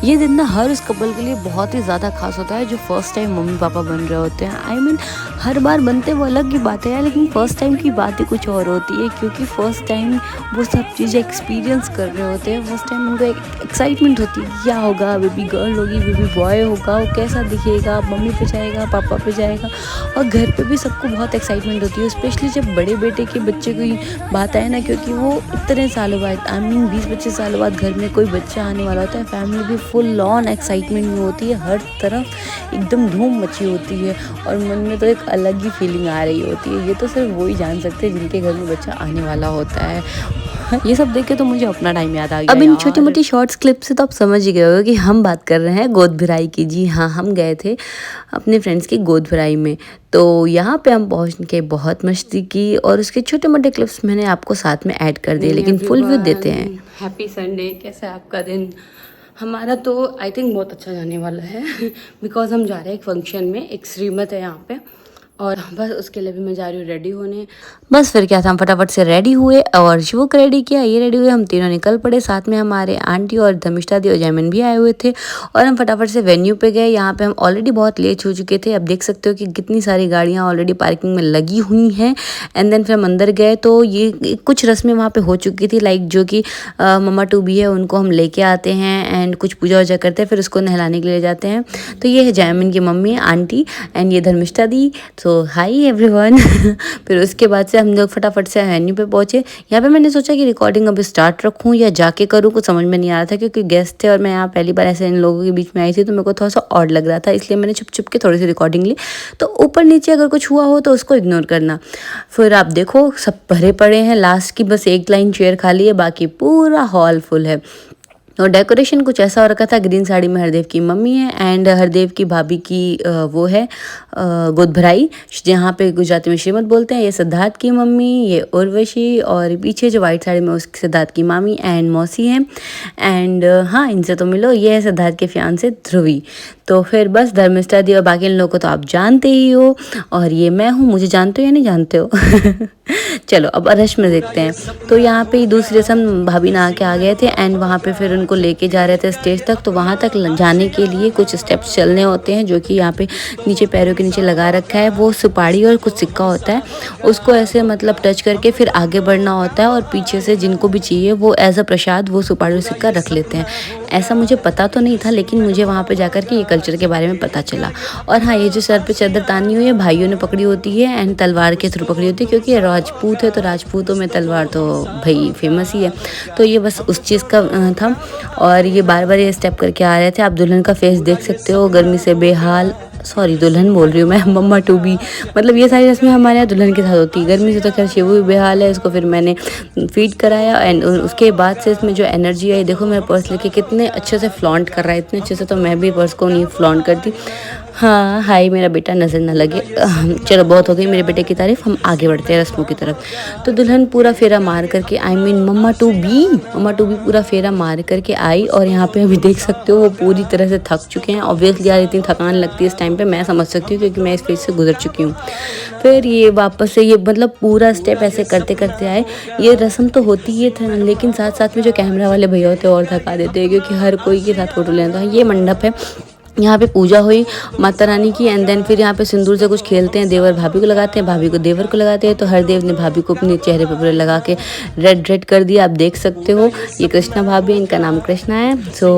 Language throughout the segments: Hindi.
ये दिन ना हर उस कपल के लिए बहुत ही ज़्यादा खास होता है जो फर्स्ट टाइम मम्मी पापा बन रहे होते हैं। आई मीन हर बार बनते वो अलग की बात है यार, लेकिन फर्स्ट टाइम की बात ही कुछ और होती है, क्योंकि फर्स्ट टाइम वो सब चीज़ें एक्सपीरियंस कर रहे होते हैं। फर्स्ट टाइम उनको एक एक्साइटमेंट होती है, क्या होगा, बेबी गर्ल होगी, बेबी बॉय होगा, वो कैसा दिखेगा, मम्मी पे जाएगा, पापा पे जाएगा। और घर पे भी सबको बहुत एक्साइटमेंट होती है, स्पेशली जब बड़े बेटे के बच्चे की बात आए ना, क्योंकि वो इतने सालों बाद, आई मीन 20-25 सालों बाद घर में कोई बच्चा आने वाला होता है। फैमिली भी फुल ऑन एक्साइटमेंट में होती है, हर तरफ एकदम धूम मची होती है और मन में तो एक अलग ही फीलिंग आ रही होती है। ये तो सिर्फ वही जान सकते हैं जिनके घर में बच्चा आने वाला होता है। ये सब देख के तो मुझे अपना टाइम याद आ गया। अब इन छोटी मोटी शॉर्ट्स क्लिप से तो आप समझ ही गए होगे कि हम बात कर रहे हैं गोद भराई की। जी हाँ, हम गए थे अपने फ्रेंड्स की गोद भराई में, तो यहाँ पे हम पहुँच के बहुत मस्ती की और उसके छोटे मोटे क्लिप्स मैंने आपको साथ में ऐड कर दिए, लेकिन फुल व्यू देते हैं। हैप्पी संडे, कैसा है आपका दिन? हमारा तो आई थिंक बहुत अच्छा जाने वाला है बिकॉज हम जा रहे हैं एक फंक्शन में, एक श्रीमत है यहाँ पे, और बस उसके लिए भी मैं जा रही हूँ रेडी होने। बस फिर क्या था, हम फटाफट से रेडी हुए और शिवू को रेडी किया, ये रेडी हुए, हम तीनों निकल पड़े। साथ में हमारे आंटी और धर्मिष्ठा दी और जैमिन भी आए हुए थे और हम फटाफट से वेन्यू पे गए। यहाँ पे हम ऑलरेडी बहुत लेट हो चुके थे। अब देख सकते हो कि कितनी सारी गाड़ियाँ ऑलरेडी पार्किंग में लगी हुई हैं। एंड देन फिर हम अंदर गए तो ये कुछ रस्में वहाँ पे हो चुकी थी, लाइक जो कि मम्मा टू बी है उनको हम लेके आते हैं एंड कुछ पूजा वूजा करते हैं, फिर उसको नहलाने के लिए जाते हैं। तो ये है जैमिन की मम्मी आंटी एंड ये धर्मिष्ठा दी। तो हाई एवरीवन फिर उसके बाद से हम लोग फटाफट से वेन्यू पे पहुंचे। यहाँ पे मैंने सोचा कि रिकॉर्डिंग अभी स्टार्ट रखूँ या जाके करूँ, कुछ समझ में नहीं आ रहा था क्योंकि गेस्ट थे और मैं यहाँ पहली बार ऐसे इन लोगों के बीच में आई थी, तो मेरे को थोड़ा सा ऑड लग रहा था, इसलिए मैंने छुप छुप के थोड़ी सी रिकॉर्डिंग ली। तो ऊपर नीचे अगर कुछ हुआ हो तो उसको इग्नोर करना। फिर आप देखो सब भरे पड़े हैं, लास्ट की बस एक लाइन चेयर खाली है, बाकी पूरा हॉल फुल है। और डेकोरेशन कुछ ऐसा हो रखा था, ग्रीन साड़ी में हरदेव की मम्मी है एंड हरदेव की भाभी की वो है गोद भराई, जहाँ पे गुजराती में श्रीमत बोलते हैं। ये सिद्धार्थ की मम्मी, ये उर्वशी, और पीछे जो वाइट साड़ी में उसकी सिद्धार्थ की मामी एंड मौसी हैं। एंड हाँ, इनसे तो मिलो, ये है सिद्धार्थ के फियांसे ध्रुवी। तो फिर बस धर्मिष्ठा दी और बाकी इन लोगों को तो आप जानते ही हो, और ये मैं हूँ, मुझे जानते हो या नहीं जानते हो चलो अब रश में देखते हैं। तो यहाँ पे दूसरे रस्म भाभी नहा के आ गए थे एंड वहाँ पे फिर उनको लेके जा रहे थे स्टेज तक। तो वहाँ तक जाने के लिए कुछ स्टेप्स चलने होते हैं, जो कि यहाँ पे नीचे पैरों के नीचे लगा रखा है। वो सुपारी और कुछ सिक्का होता है, उसको ऐसे मतलब टच करके फिर आगे बढ़ना होता है और पीछे से जिनको भी चाहिए वो एज अ प्रसाद वो सुपारी और सिक्का रख लेते हैं। ऐसा मुझे पता तो नहीं था, लेकिन मुझे वहाँ पे जाकर के ये कल्चर के बारे में पता चला। और हाँ, ये जो सर पे चादर तानी हुई है भाइयों ने पकड़ी होती है एंड तलवार के थ्रू पकड़ी होती है, क्योंकि ये राजपूत है तो राजपूतों में तलवार तो भाई फेमस ही है। तो ये बस उस चीज़ का था। और ये बार बार ये स्टेप करके आ रहे थे। आप दुल्हन का फेस देख सकते हो, गर्मी से बेहाल, सॉरी दुल्हन बोल रही हूँ मैं, मम्मा टू बी, मतलब ये सारी रस्में हमारे यहाँ दुल्हन के साथ होती है। गर्मी से तो खैर शिवू भी बेहाल है, इसको फिर मैंने फीड कराया एंड उसके बाद से इसमें जो एनर्जी आई, देखो मेरा पर्स लेके कितने अच्छे से फ्लॉन्ट कर रहा है, इतने अच्छे से तो मैं भी पर्स को नहीं फ्लॉन्ट करती। हाँ हाय मेरा बेटा, नज़र ना लगे। चलो बहुत हो गई मेरे बेटे की तारीफ, हम आगे बढ़ते हैं रस्मों की तरफ। तो दुल्हन पूरा फेरा मार करके, I mean mama to be पूरा फेरा मार करके आई। और यहाँ पे अभी देख सकते हो वो पूरी तरह से थक चुके हैं। ऑब्वियसली यार इतनी थकान लगती है इस टाइम पे, मैं समझ सकती हूँ क्योंकि मैं इस फेज से गुजर चुकी हूँ। फिर ये वापस से ये मतलब पूरा स्टेप ऐसे करते करते आए। ये रस्म तो होती ही है, लेकिन साथ साथ में जो कैमरा वाले भैया होते हैं और थका देते हैं, क्योंकि हर कोई के साथ फोटो लेना था। ये मंडप है, यहाँ पे पूजा हुई माता रानी की एंड देन फिर यहाँ पे सिंदूर से कुछ खेलते हैं, देवर भाभी को लगाते हैं, भाभी को देवर को लगाते हैं। तो हरदेव ने भाभी को अपने चेहरे पर पूरे लगा के रेड रेड कर दिया, आप देख सकते हो। ये कृष्णा भाभी, इनका नाम कृष्णा है। सो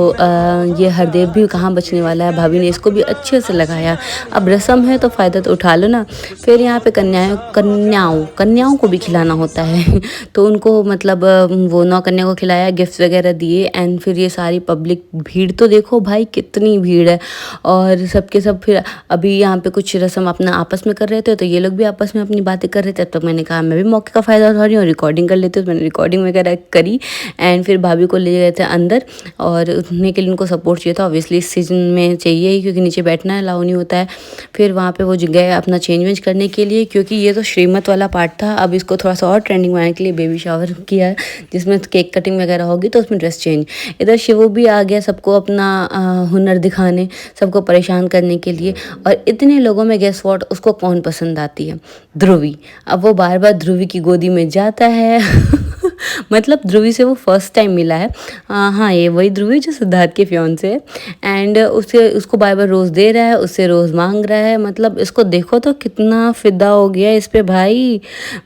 ये हरदेव भी कहाँ बचने वाला है, भाभी ने इसको भी अच्छे से लगाया। अब रस्म है तो फ़ायदा तो उठा लो ना। फिर यहाँ पे कन्याओं को भी खिलाना होता है तो उनको मतलब वो 9 कन्या को खिलाया, गिफ्ट वगैरह दिए एंड फिर ये सारी पब्लिक भीड़ तो देखो भाई कितनी भीड़ है। और सबके सब फिर अभी यहाँ पे कुछ रस्म अपना आपस में कर रहे थे, तो ये लोग भी आपस में अपनी बातें कर रहे थे। तब तक मैंने कहा मैं भी मौके का फ़ायदा उठा रही हूँ, रिकॉर्डिंग कर लेती हूँ। तो मैंने रिकॉर्डिंग वगैरह करी एंड फिर भाभी को ले गए थे अंदर, और उठने के लिए उनको सपोर्ट चाहिए था, ऑब्वियसली इस सीजन में चाहिए ही, क्योंकि नीचे बैठना अलाउ नहीं होता है। फिर वहाँ पर वो गए अपना चेंज वेंज करने के लिए, क्योंकि ये तो श्रीमत वाला पार्ट था। अब इसको थोड़ा सा और ट्रेंडिंग बनाने के लिए बेबी शावर किया, जिसमें केक कटिंग वगैरह होगी, तो उसमें ड्रेस चेंज। इधर शिवू भी आ गया सबको अपना हुनर दिखाने, सबको परेशान करने के लिए। और इतने लोगों में गेस व्हाट, उसको कौन पसंद आती है? ध्रुवी। अब वो बार बार ध्रुवी की गोदी में जाता है मतलब ध्रुवी से वो फर्स्ट टाइम मिला है। हाँ, ये वही ध्रुवी जो सिद्धार्थ के फियांसे है। एंड उसे उसको बार बार रोज़ दे रहा है, उससे रोज़ मांग रहा है। मतलब इसको देखो तो कितना फिदा हो गया इस पे भाई।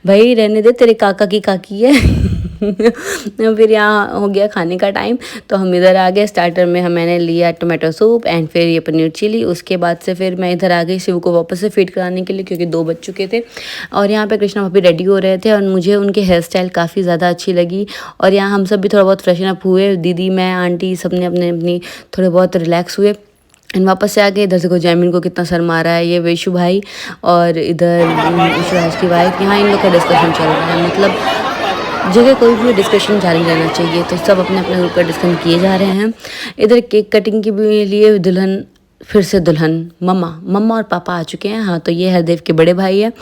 भाई रहने दे, तेरे काका की काकी है। फिर यहाँ हो गया खाने का टाइम, तो हम इधर आ गए। स्टार्टर में मैंने लिया टोमेटो सूप एंड फिर ये पनीर चिली। उसके बाद से फिर मैं इधर आ गई शिव को वापस से फीड कराने के लिए, क्योंकि 2 बज चुके थे। और यहाँ पे कृष्णा भाभी रेडी हो रहे थे और मुझे उनके हेयर स्टाइल काफ़ी ज़्यादा अच्छी लगी। और यहाँ हम सब भी थोड़ा बहुत फ्रेशन अप हुए, दीदी, मैं, आंटी, सब ने अपने अपनी थोड़े बहुत रिलैक्स हुए एंड वापस से आ गए। इधर देखो जैमिन को कितना शर्मा रहा है, ये वैशु भाई और इधर विश्वराज की वाइफ। यहाँ इन लोग का डिस्कशन चल रहा है। मतलब जगह कोई भी डिस्कशन जारी रहना चाहिए, तो सब अपने अपने ग्रुप का डिस्कशन किए जा रहे हैं। इधर केक कटिंग के लिए दुल्हन, फिर से दुल्हन, मम्मा और पापा आ चुके हैं। हाँ, तो ये हरदेव के बड़े भाई है।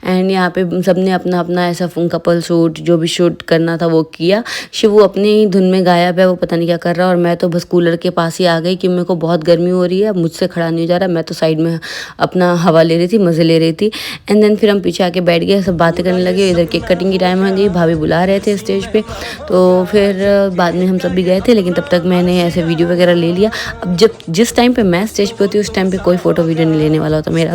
एंड यहाँ पे सबने अपना अपना ऐसा कपल शूट जो भी शूट करना था वो किया। शिवू अपने ही धुन में गायब है, वो पता नहीं क्या कर रहा है। और मैं तो बस कूलर के पास ही आ गई कि मेरे को बहुत गर्मी हो रही है, मुझसे खड़ा नहीं जा रहा। मैं तो साइड में अपना हवा ले रही थी, मज़े ले रही थी। एंड देन फिर हम पीछे आके बैठ गए, सब बातें करने लगे। इधर केक कटिंग की टाइम हो गई, भाभी बुला रहे थे स्टेज पे। तो फिर बाद में हम सब भी गए थे, लेकिन तब तक मैंने ऐसे वीडियो वगैरह ले लिया। अब जिस टाइम पे मैं स्टेज पे होती हूँ उस टाइम पे कोई फ़ोटो वीडियो नहीं लेने वाला होता मेरा।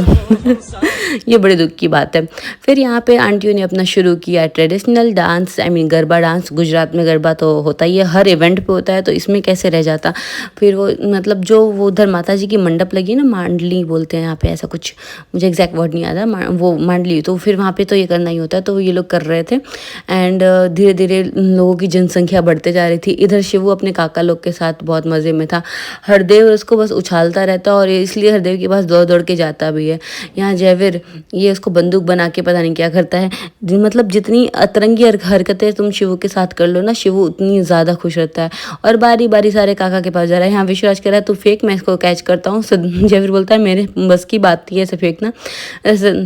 ये बड़े दुख की बात है। फिर यहाँ पे आंटियों ने अपना शुरू किया traditional dance, I mean garba dance. Gujarat में गरबा तो होता ही है, हर इवेंट पे होता है, तो इसमें कैसे रह जाता। फिर वो मतलब जो वो उधर माता जी की मंडप लगी ना, मांडली बोलते हैं यहाँ पे, ऐसा कुछ, मुझे एग्जैक्ट वर्ड नहीं आता, वो मांडली। तो फिर वहाँ पे तो ये करना ही होता है, तो ये लोग कर रहे थे। एंड धीरे धीरे लोगों की जनसंख्या बढ़ते जा रही थी। इधर शिवू अपने काका लोग के साथ बहुत मज़े में था। हरदेव उसको बस उछालता रहता और इसलिए हरदेव के पास दौड़ दौड़ के जाता भी है। यहाँ जयवीर, ये उसको बंदूक बना के पता नहीं क्या करता है। मतलब जितनी अतरंगी हरकतें तुम शिवू के साथ कर लो ना, शिवू उतनी ज़्यादा खुश रहता है। और बारी बारी सारे काका के पास जा रहा है। यहाँ विश्वास कह रहा है तू फेंक, मैं इसको कैच करता हूँ। जयवीर बोलता है मेरे बस की बात थी ऐसे फेंकना।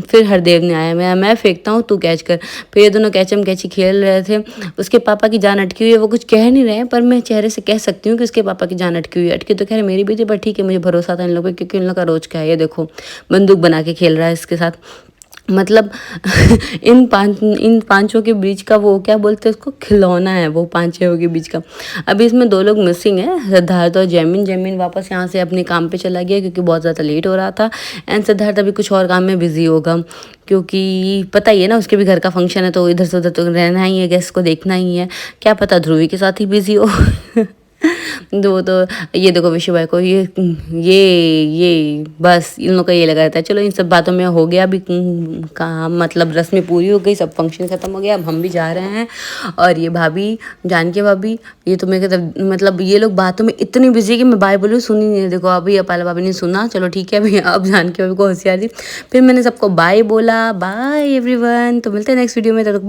फिर हरदेव ने आया, मैं फेंकता हूँ, तू कैच कर। फिर ये दोनों कैचम कैची खेल रहे थे। उसके पापा की जान अटकी हुई है, वो कुछ कह नहीं रहे हैं, पर मैं चेहरे से कह सकती हूँ कि उसके पापा की जान अटकी हुई है। अटकी तो कह रहे मेरी भी थी, पर ठीक है, मुझे भरोसा था इन लोगों पर, क्योंकि इन लोगों का रोज का है। ये देखो बंदूक बना के खेल रहा है इसके साथ। मतलब इन पांचों के बीच का वो क्या बोलते हैं उसको, खिलौना है वो, पांचों के बीच का। अभी इसमें 2 लोग मिसिंग है, सिद्धार्थ और जैमिन वापस यहाँ से अपने काम पे चला गया क्योंकि बहुत ज़्यादा लेट हो रहा था। एंड सिद्धार्थ अभी कुछ और काम में बिजी होगा, क्योंकि पता ही है ना उसके भी घर का फंक्शन है, तो इधर से उधर तो रहना ही है, गेस्ट को देखना ही है। क्या पता ध्रुवी के साथ ही बिजी हो। तो ये देखो विशु भाई को, ये बस इन लोग का ये लगा रहता है। चलो इन सब बातों में हो गया अभी काम, मतलब रस्में पूरी हो गई, सब फंक्शन खत्म हो गया, अब हम भी जा रहे हैं। और ये भाभी, जानकी भाभी, ये तो मेरे मतलब ये लोग बातों में इतनी बिजी कि मैं बाय बोलूँ सुनी नहीं। देखो अभी अपाला भाभी ने सुना, चलो ठीक है भैया। अब जानकी भाभी को होशियारी, फिर मैंने सबको बाय बोला, बाय एवरीवन। तो मिलते हैं नेक्स्ट वीडियो में, तब तक